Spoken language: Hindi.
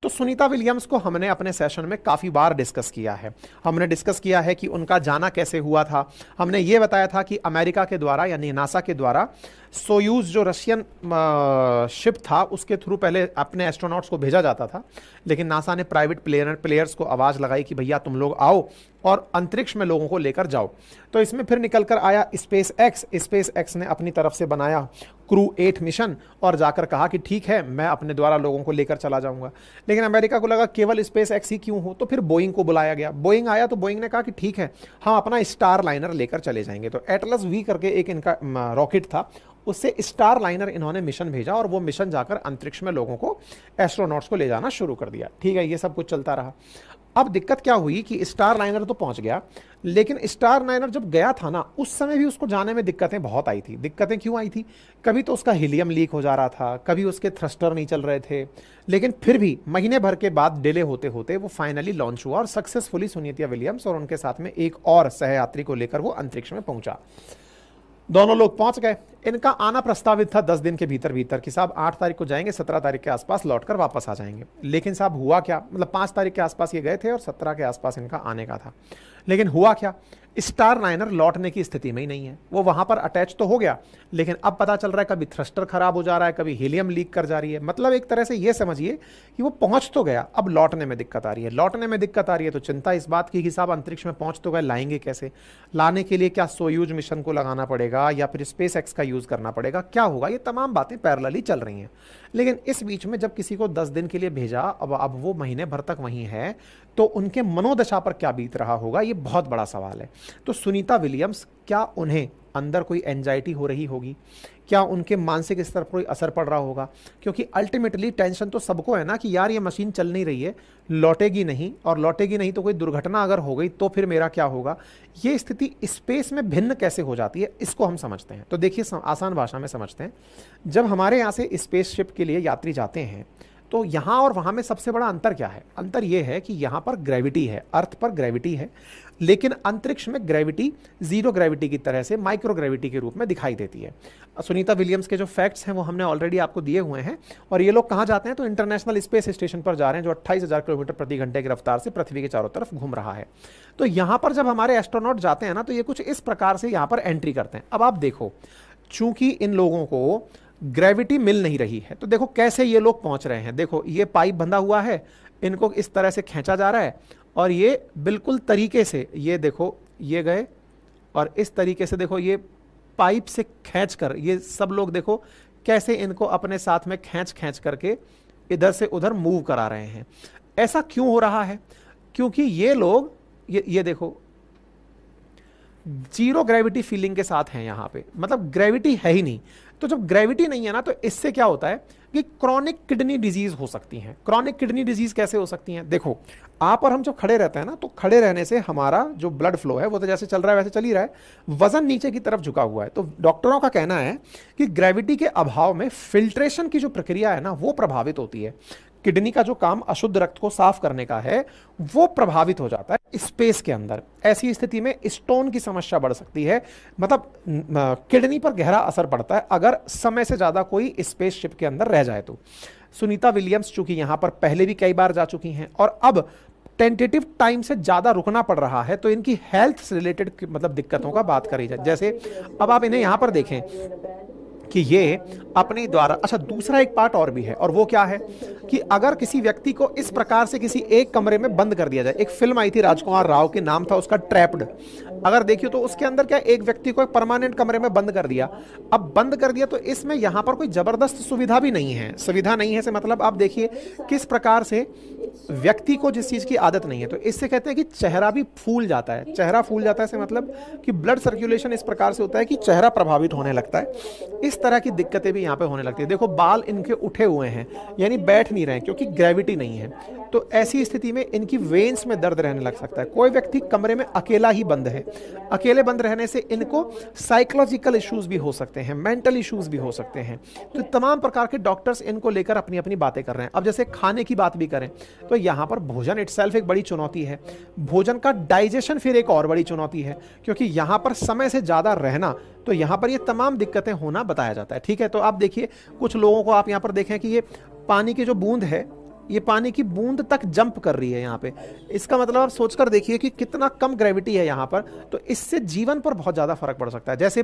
तो सुनीता विलियम्स को हमने अपने सेशन में काफ़ी बार डिस्कस किया है। हमने डिस्कस किया है कि उनका जाना कैसे हुआ था। हमने ये बताया था कि अमेरिका के द्वारा यानी नासा के द्वारा सोयूज जो रशियन शिप था उसके थ्रू पहले अपने एस्ट्रोनॉट्स को भेजा जाता था, लेकिन नासा ने प्राइवेट प्लेयर्स को आवाज़ लगाई कि भैया तुम लोग आओ और अंतरिक्ष में लोगों को लेकर जाओ। तो इसमें फिर निकल कर आया स्पेस एक्स ने अपनी तरफ से बनाया क्रू 8 मिशन और जाकर कहा कि ठीक है मैं अपने द्वारा लोगों को लेकर चला जाऊंगा। लेकिन अमेरिका को लगा केवल स्पेस एक्स ही क्यों हो, तो फिर बोइंग को बुलाया गया। बोइंग आया तो बोइंग ने कहा कि ठीक है हम अपना स्टार लाइनर लेकर चले जाएंगे। तो एटलस वी करके एक इनका रॉकेट था, उससे स्टार लाइनर इन्होंने मिशन भेजा और वो मिशन जाकर अंतरिक्ष में लोगों को एस्ट्रोनॉट्स को ले जाना शुरू कर दिया। ठीक है, ये सब कुछ चलता रहा। अब दिक्कत क्या हुई कि स्टार लाइनर तो पहुंच गया, लेकिन स्टार लाइनर जब गया था ना उस समय भी उसको जाने में दिक्कतें बहुत आई थी। दिक्कतें क्यों आई थी? कभी तो उसका हीलियम लीक हो जा रहा था, कभी उसके थ्रस्टर नहीं चल रहे थे, लेकिन फिर भी महीने भर के बाद डिले होते होते वो फाइनली लॉन्च हुआ और सक्सेसफुली सुनीता विलियम्स और उनके साथ में एक और सहयात्री को लेकर वो अंतरिक्ष में पहुंचा। दोनों लोग पहुंच गए। इनका आना प्रस्तावित था 10 दिन के भीतर भीतर कि साहब 8 तारीख को जाएंगे, 17 तारीख के आसपास लौटकर वापस आ जाएंगे। लेकिन साहब हुआ क्या, मतलब 5 तारीख के आसपास ये गए थे और 17 के आसपास इनका आने का था। लेकिन हुआ क्या, स्टार लाइनर लौटने की स्थिति में ही नहीं है। वो वहां पर अटैच तो हो गया, लेकिन अब पता चल रहा है कभी थ्रस्टर खराब हो जा रहा है, कभी हीलियम लीक कर जा रही है। मतलब एक तरह से ये समझिए कि वो पहुंच तो गया, अब लौटने में दिक्कत आ रही है। लौटने में दिक्कत आ रही है तो चिंता इस बात की कि साहब अंतरिक्ष में पहुंच तो गए, लाएंगे कैसे? लाने के लिए क्या सोयूज मिशन को लगाना पड़ेगा या फिर स्पेस एक्स का यूज करना पड़ेगा, क्या होगा? ये तमाम बातें पैरेलली चल रही हैं। लेकिन इस बीच में जब किसी को 10 दिन के लिए भेजा, अब वो महीने भर तक वहीं है, तो उनके मनोदशा पर क्या बीत रहा होगा, ये बहुत बड़ा सवाल है। तो सुनीता विलियम्स, क्या उन्हें अंदर कोई एंजाइटी हो रही होगी? क्या उनके मानसिक स्तर पर कोई असर पड़ रहा होगा? क्योंकि अल्टीमेटली टेंशन तो सबको है ना कि यार ये मशीन चल नहीं रही है, लौटेगी नहीं, और लौटेगी नहीं तो कोई दुर्घटना अगर हो गई तो फिर मेरा क्या होगा? ये स्थिति स्पेस में भिन्न कैसे हो जाती है, इसको हम समझते हैं। तो देखिए आसान भाषा में समझते हैं। जब हमारे यहाँ से स्पेसशिप के लिए यात्री जाते हैं तो यहाँ और वहाँ में सबसे बड़ा अंतर क्या है? अंतर यह है कि यहाँ पर ग्रेविटी है, अर्थ पर ग्रेविटी है, लेकिन अंतरिक्ष में ग्रेविटी जीरो ग्रेविटी की तरह से माइक्रो ग्रेविटी के रूप में दिखाई देती है। सुनीता विलियम्स के जो फैक्ट्स हैं वो हमने ऑलरेडी आपको दिए हुए हैं। और ये लोग कहाँ जाते हैं? तो इंटरनेशनल स्पेस स्टेशन पर जा रहे हैं, जो 28,000 किलोमीटर प्रति घंटे की रफ्तार से पृथ्वी के चारों तरफ घूम रहा है। तो यहाँ पर जब हमारे एस्ट्रोनॉट जाते हैं ना, तो ये कुछ इस प्रकार से यहाँ पर एंट्री करते हैं। अब आप देखो, चूंकि इन लोगों को ग्रेविटी मिल नहीं रही है, तो देखो कैसे ये लोग पहुंच रहे हैं। देखो ये पाइप बंधा हुआ है, इनको इस तरह से खींचा जा रहा है और ये बिल्कुल तरीके से, ये देखो ये गए और इस तरीके से देखो ये पाइप से खींचकर, ये सब लोग देखो कैसे इनको अपने साथ में खींच करके इधर से उधर मूव करा रहे हैं। ऐसा क्यों हो रहा है? क्योंकि ये लोग ये देखो जीरो ग्रेविटी फीलिंग के साथ हैं यहाँ पे, मतलब ग्रेविटी है ही नहीं। तो जब ग्रेविटी नहीं है ना, तो इससे क्या होता है कि क्रॉनिक किडनी डिजीज हो सकती हैं। क्रॉनिक किडनी डिजीज कैसे हो सकती हैं? देखो आप और हम जब खड़े रहते हैं ना, तो खड़े रहने से हमारा जो ब्लड फ्लो है वो तो जैसे चल रहा है वैसे चल ही रहा है, वजन नीचे की तरफ झुका हुआ है। तो डॉक्टरों का कहना है कि ग्रेविटी के अभाव में फिल्ट्रेशन की जो प्रक्रिया है ना वो प्रभावित होती है। किडनी का जो काम अशुद्ध रक्त को साफ करने का है वो प्रभावित हो जाता है स्पेस के अंदर। ऐसी स्थिति में स्टोन की समस्या बढ़ सकती है, मतलब किडनी पर गहरा असर पड़ता है अगर समय से ज्यादा कोई स्पेसशिप के अंदर रह जाए तो। सुनीता विलियम्स चूंकि यहां पर पहले भी कई बार जा चुकी हैं और अब टेंटेटिव टाइम से ज्यादा रुकना पड़ रहा है, तो इनकी हेल्थ से रिलेटेड मतलब दिक्कतों का बात करी जाए। जैसे अब आप इन्हें यहां पर देखें कि ये अपने द्वारा, अच्छा दूसरा एक पार्ट और भी है, और वो क्या है कि अगर किसी व्यक्ति को इस प्रकार से किसी एक कमरे में बंद कर दिया जाए, एक फिल्म आई थी राजकुमार राव के नाम था उसका ट्रैप्ड, अगर देखिए तो उसके अंदर क्या एक व्यक्ति को एक परमानेंट कमरे में बंद कर दिया। अब बंद कर दिया तो इसमें यहां पर कोई जबरदस्त सुविधा भी नहीं है, सुविधा नहीं है से मतलब आप देखिए किस प्रकार से व्यक्ति को जिस चीज की आदत नहीं है, तो इससे कहते हैं कि चेहरा भी फूल जाता है। चेहरा फूल जाता है से मतलब कि ब्लड सर्कुलेशन इस प्रकार से होता है कि चेहरा प्रभावित होने लगता है। इस तरह की दिक्कतें भी यहाँ पे होने लगती है। देखो बाल इनके उठे हुए हैं, यानी बैठ नहीं रहे क्योंकि ग्रेविटी नहीं है। तो ऐसी स्थिति में इनकी वेन्स में दर्द रहने लग सकता है। कोई व्यक्ति कमरे में अकेला ही बंद है, अकेले बंद रहने से इनको साइकोलॉजिकल इश्यूज भी हो सकते हैं, मेंटल इश्यूज भी हो सकते हैं। तो तमाम प्रकार के डॉक्टर्स इनको लेकर अपनी अपनी बातें कर रहे हैं। अब जैसे खाने की बात भी करें तो यहाँ पर भोजन इटसेल्फ एक बड़ी चुनौती है, भोजन का डाइजेशन फिर एक और बड़ी चुनौती है, क्योंकि यहाँ पर समय से ज्यादा रहना, तो यहाँ पर ये तमाम दिक्कतें होना बताया जाता है। ठीक है, तो आप देखिए कुछ लोगों को आप यहाँ पर देखें कि ये पानी की जो बूंद है ये पानी की बूंद तक जंप कर रही है यहाँ पे। इसका मतलब आप सोचकर देखिए कि कितना कम ग्रेविटी है यहाँ पर, तो इससे जीवन पर बहुत ज़्यादा फर्क पड़ सकता है। जैसे